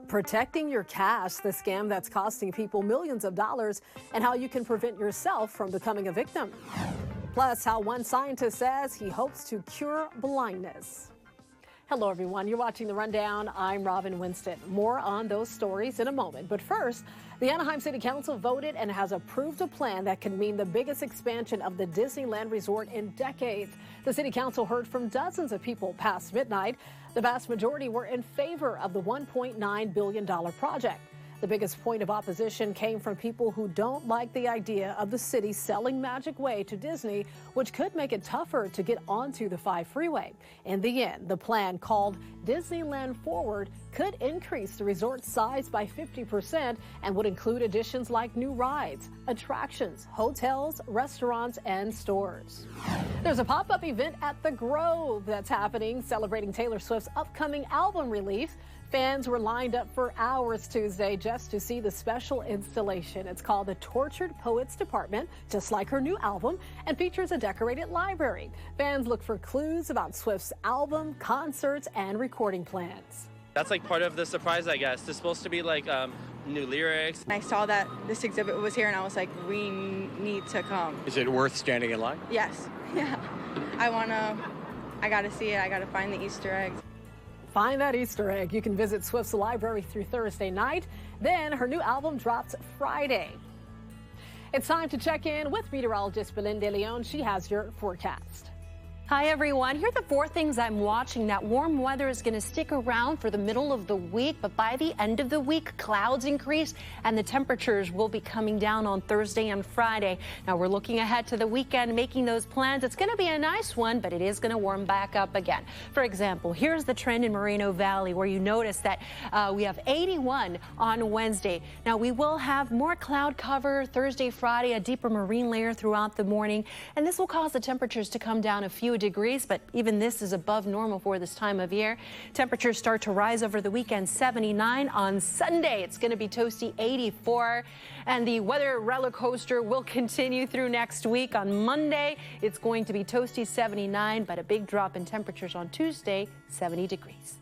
Protecting your cash, the scam that's costing people millions of dollars, and how you can prevent yourself from becoming a victim. Plus, how one scientist says he hopes to cure blindness. Hello, everyone. You're watching The Rundown. I'm Robin Winston. More on those stories in a moment. But first, the Anaheim City Council voted and has approved a plan that could mean the biggest expansion of the Disneyland resort in decades. The City Council heard from dozens of people past midnight. The vast majority were in favor of the $1.9 billion project. The biggest point of opposition came from people who don't like the idea of the city selling Magic Way to Disney, which could make it tougher to get onto the 5 freeway. In the end, the plan, called Disneyland Forward, could increase the resort's size by 50% and would include additions like new rides, attractions, hotels, restaurants, and stores. There's a pop-up event at the Grove that's happening, celebrating Taylor Swift's upcoming album release. Fans were lined up for hours Tuesday just to see the special installation. It's called the Tortured Poets Department, just like her new album, and features a decorated library. Fans look for clues about Swift's album, concerts, and recording plans. That's like part of the surprise, I guess. There's supposed to be like new lyrics. I saw that this exhibit was here and I was like, we need to come. Is it worth standing in line? Yes. Yeah. I gotta see it. I gotta find the Easter eggs. Find that Easter egg. You can visit Swift's library through Thursday night. Then her new album drops Friday. It's time to check in with meteorologist Belinda Leon. She has your forecast. Hi, everyone. Here are the 4 things I'm watching. That warm weather is going to stick around for the middle of the week, but by the end of the week, clouds increase and the temperatures will be coming down on Thursday and Friday. Now, we're looking ahead to the weekend, making those plans. It's going to be a nice one, but it is going to warm back up again. For example, here's the trend in Moreno Valley, where you notice that we have 81 on Wednesday. Now, we will have more cloud cover Thursday, Friday, a deeper marine layer throughout the morning, and this will cause the temperatures to come down a few degrees, but even this is above normal for this time of year. Temperatures start to rise over the weekend. 79 on Sunday. It's going to be toasty 84, and the weather roller coaster will continue through next week. On Monday, it's going to be toasty 79, but a big drop in temperatures on Tuesday, 70 degrees.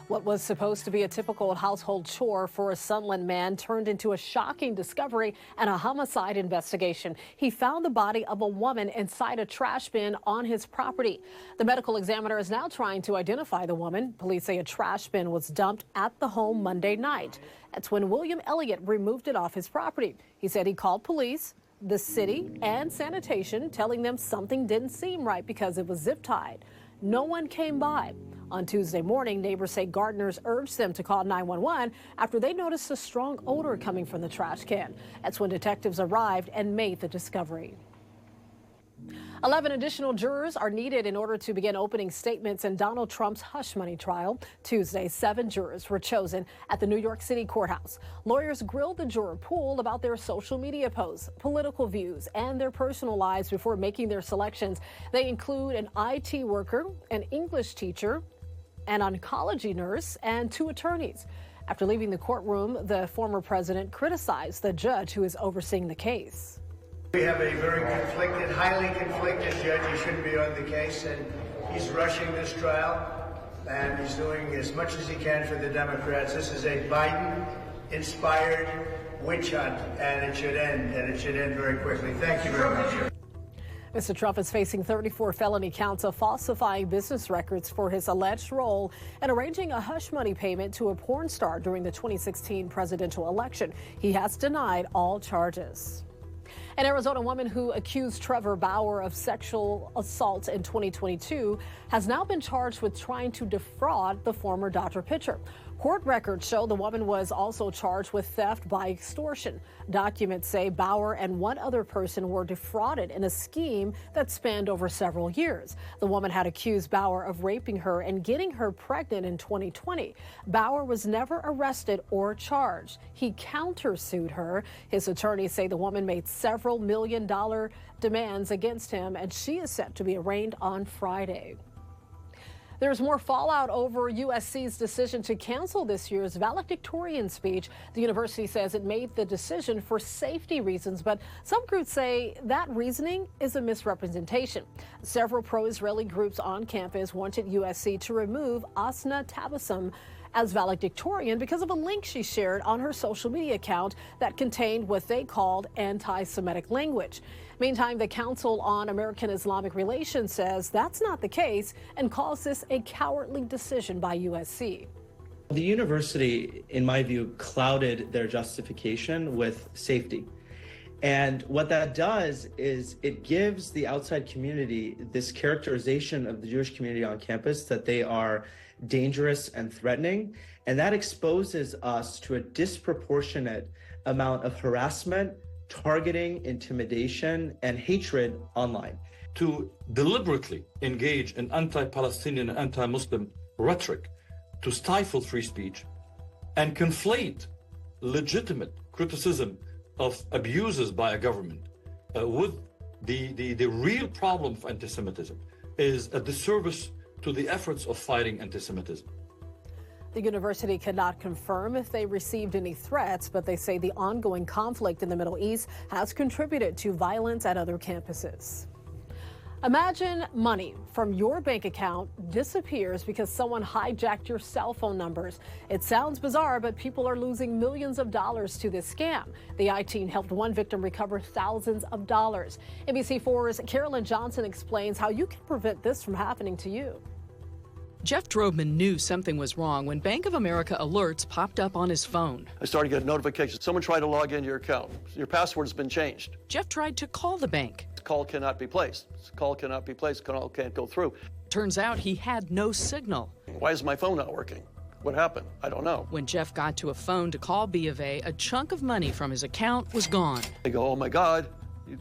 What was supposed to be a typical household chore for a Sunland man turned into a shocking discovery and a homicide investigation. He found the body of a woman inside a trash bin on his property. The medical examiner is now trying to identify the woman. Police say a trash bin was dumped at the home Monday night. That's when William Elliott removed it off his property. He said he called police, the city, and sanitation, telling them something didn't seem right because it was zip tied. No one came by. On Tuesday morning, neighbors say gardeners urged them to call 911 after they noticed a strong odor coming from the trash can. That's when detectives arrived and made the discovery. 11 additional jurors are needed in order to begin opening statements in Donald Trump's hush money trial. Tuesday, 7 jurors were chosen at the New York City courthouse. Lawyers grilled the juror pool about their social media posts, political views, and their personal lives before making their selections. They include an IT worker, an English teacher, an oncology nurse, and 2 attorneys. After leaving the courtroom, the former president criticized the judge who is overseeing the case. We have a very conflicted, highly conflicted judge. He shouldn't be on the case, and he's rushing this trial, and he's doing as much as he can for the Democrats. This is a Biden-inspired witch hunt, and it should end very quickly. Thank you very much. Mr. Trump is facing 34 felony counts of falsifying business records for his alleged role in arranging a hush money payment to a porn star during the 2016 presidential election. He has denied all charges. An Arizona woman who accused Trevor Bower of sexual assault in 2022 has now been charged with trying to defraud the former Dodger pitcher. Court records show the woman was also charged with theft by extortion. Documents say Bower and one other person were defrauded in a scheme that spanned over several years. The woman had accused Bower of raping her and getting her pregnant in 2020. Bower was never arrested or charged. He countersued her. His attorneys say the woman made several $million-dollar demands against him, and she is set to be arraigned on Friday. There's more fallout over USC's decision to cancel this year's valedictorian speech. The university says it made the decision for safety reasons, but some groups say that reasoning is a misrepresentation. Several pro-Israeli groups on campus wanted USC to remove Asna Tabassum as valedictorian because of a link she shared on her social media account that contained what they called anti-Semitic language. Meantime, the Council on American-Islamic Relations says that's not the case and calls this a cowardly decision by USC. The university, in my view, clouded their justification with safety. And what that does is it gives the outside community this characterization of the Jewish community on campus that they are dangerous and threatening. And that exposes us to a disproportionate amount of harassment, targeting, intimidation, and hatred online. To deliberately engage in anti-Palestinian and anti-Muslim rhetoric, to stifle free speech, and conflate legitimate criticism of abuses by a government with the real problem of anti-Semitism is a disservice to the efforts of fighting anti-Semitism. The university cannot confirm if they received any threats, but they say the ongoing conflict in the Middle East has contributed to violence at other campuses. Imagine money from your bank account disappears because someone hijacked your cell phone numbers. It sounds bizarre, but people are losing millions of dollars to this scam. The I-Team helped one victim recover thousands of dollars. NBC4's Carolyn Johnson explains how you can prevent this from happening to you. Jeff Drobman knew something was wrong when Bank of America alerts popped up on his phone. I started getting notifications. Someone tried to log into your account. Your password's been changed. Jeff tried to call the bank. The call cannot be placed. This call cannot be placed. Call can't go through. Turns out he had no signal. Why is my phone not working? What happened? I don't know. When Jeff got to a phone to call B of A chunk of money from his account was gone. They go, oh my God,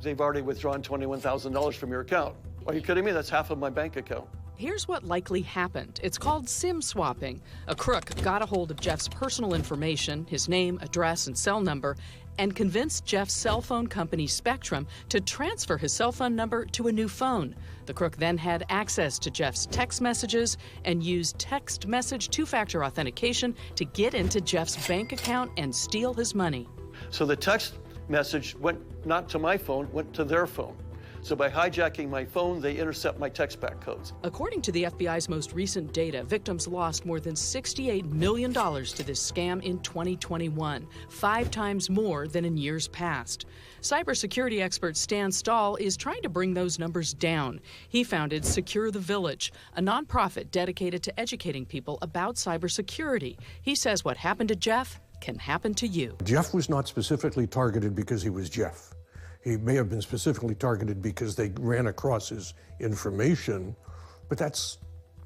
they've already withdrawn $21,000 from your account. Are you kidding me? That's half of my bank account. Here's what likely happened. It's called SIM swapping. A crook got a hold of Jeff's personal information, his name, address, and cell number, and convinced Jeff's cell phone company Spectrum to transfer his cell phone number to a new phone. The crook then had access to Jeff's text messages and used text message two-factor authentication to get into Jeff's bank account and steal his money. So the text message went not to my phone, went to their phone. So by hijacking my phone, they intercept my text back codes. According to the FBI's most recent data, victims lost more than $68 million to this scam in 2021, 5 times more than in years past. Cybersecurity expert Stan Stahl is trying to bring those numbers down. He founded Secure the Village, a nonprofit dedicated to educating people about cybersecurity. He says what happened to Jeff can happen to you. Jeff was not specifically targeted because he was Jeff. He may have been specifically targeted because they ran across his information, but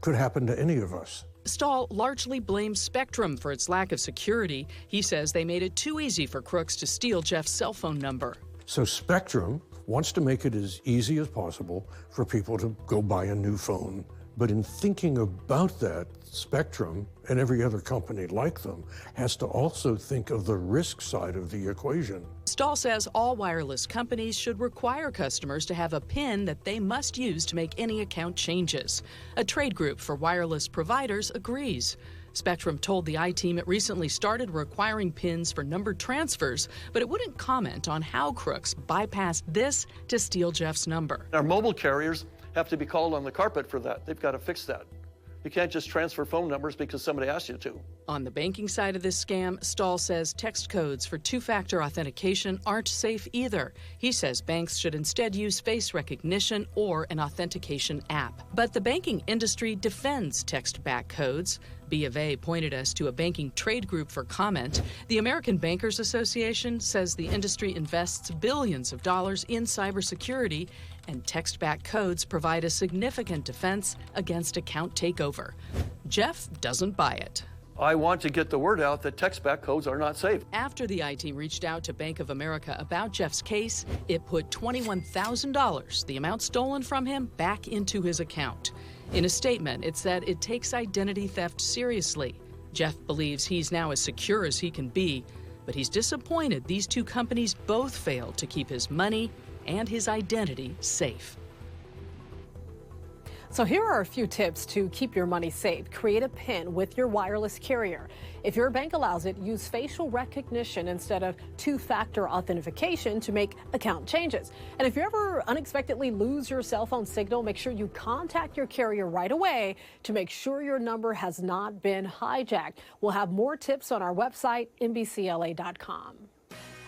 could happen to any of us. Stahl largely blames Spectrum for its lack of security. He says they made it too easy for crooks to steal Jeff's cell phone number. So Spectrum wants to make it as easy as possible for people to go buy a new phone. But in thinking about that, Spectrum and every other company like them has to also think of the risk side of the equation. Stahl says all wireless companies should require customers to have a PIN that they must use to make any account changes. A trade group for wireless providers agrees. Spectrum told the I-Team it recently started requiring PINs for number transfers, but it wouldn't comment on how crooks bypassed this to steal Jeff's number. Our mobile carriers have to be called on the carpet for that. They've got to fix that. You can't just transfer phone numbers because somebody asked you to. On the banking side of this scam, Stahl says text codes for two-factor authentication aren't safe either. He says banks should instead use face recognition or an authentication app. But the banking industry defends text-back codes. B of A pointed us to a banking trade group for comment. The American Bankers Association says the industry invests billions of dollars in cybersecurity, and text-back codes provide a significant defense against account takeover. Jeff doesn't buy it. I want to get the word out that text-back codes are not safe. After the I-Team reached out to Bank of America about Jeff's case, it put $21,000, the amount stolen from him, back into his account. In a statement, it said it takes identity theft seriously. Jeff believes he's now as secure as he can be, but he's disappointed these two companies both failed to keep his money and his identity safe. So here are a few tips to keep your money safe. Create a PIN with your wireless carrier. If your bank allows it, use facial recognition instead of two-factor authentication to make account changes. And if you ever unexpectedly lose your cell phone signal, make sure you contact your carrier right away to make sure your number has not been hijacked. We'll have more tips on our website, NBCLA.com.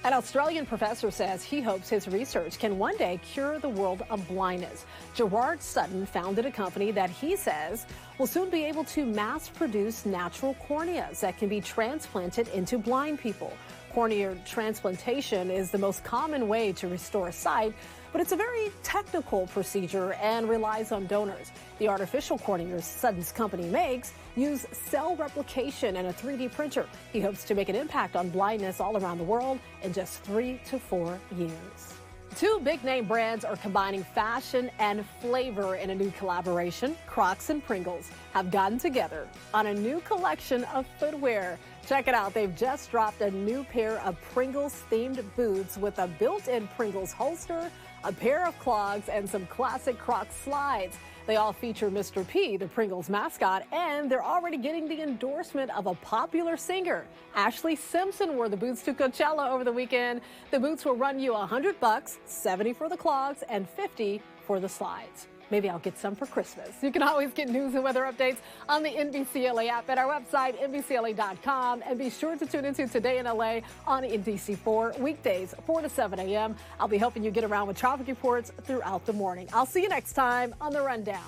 An Australian professor says he hopes his research can one day cure the world of blindness. Gerard Sutton founded a company that he says will soon be able to mass produce natural corneas that can be transplanted into blind people. Cornea transplantation is the most common way to restore sight, but it's a very technical procedure and relies on donors. The artificial corneas Sutton's company makes use cell replication and a 3D printer. He hopes to make an impact on blindness all around the world in just 3 to 4 years. Two big-name brands are combining fashion and flavor in a new collaboration. Crocs and Pringles have gotten together on a new collection of footwear. Check it out. They've just dropped a new pair of Pringles-themed boots with a built-in Pringles holster, a pair of clogs, and some classic Crocs slides. They all feature Mr. P, the Pringles mascot, and they're already getting the endorsement of a popular singer. Ashley Simpson wore the boots to Coachella over the weekend. The boots will run you $100, $70 for the clogs, and $50 for the slides. Maybe I'll get some for Christmas. You can always get news and weather updates on the NBCLA app at our website, NBCLA.com. And be sure to tune into Today in LA on NBC4 weekdays, 4 to 7 a.m. I'll be helping you get around with traffic reports throughout the morning. I'll see you next time on The Rundown.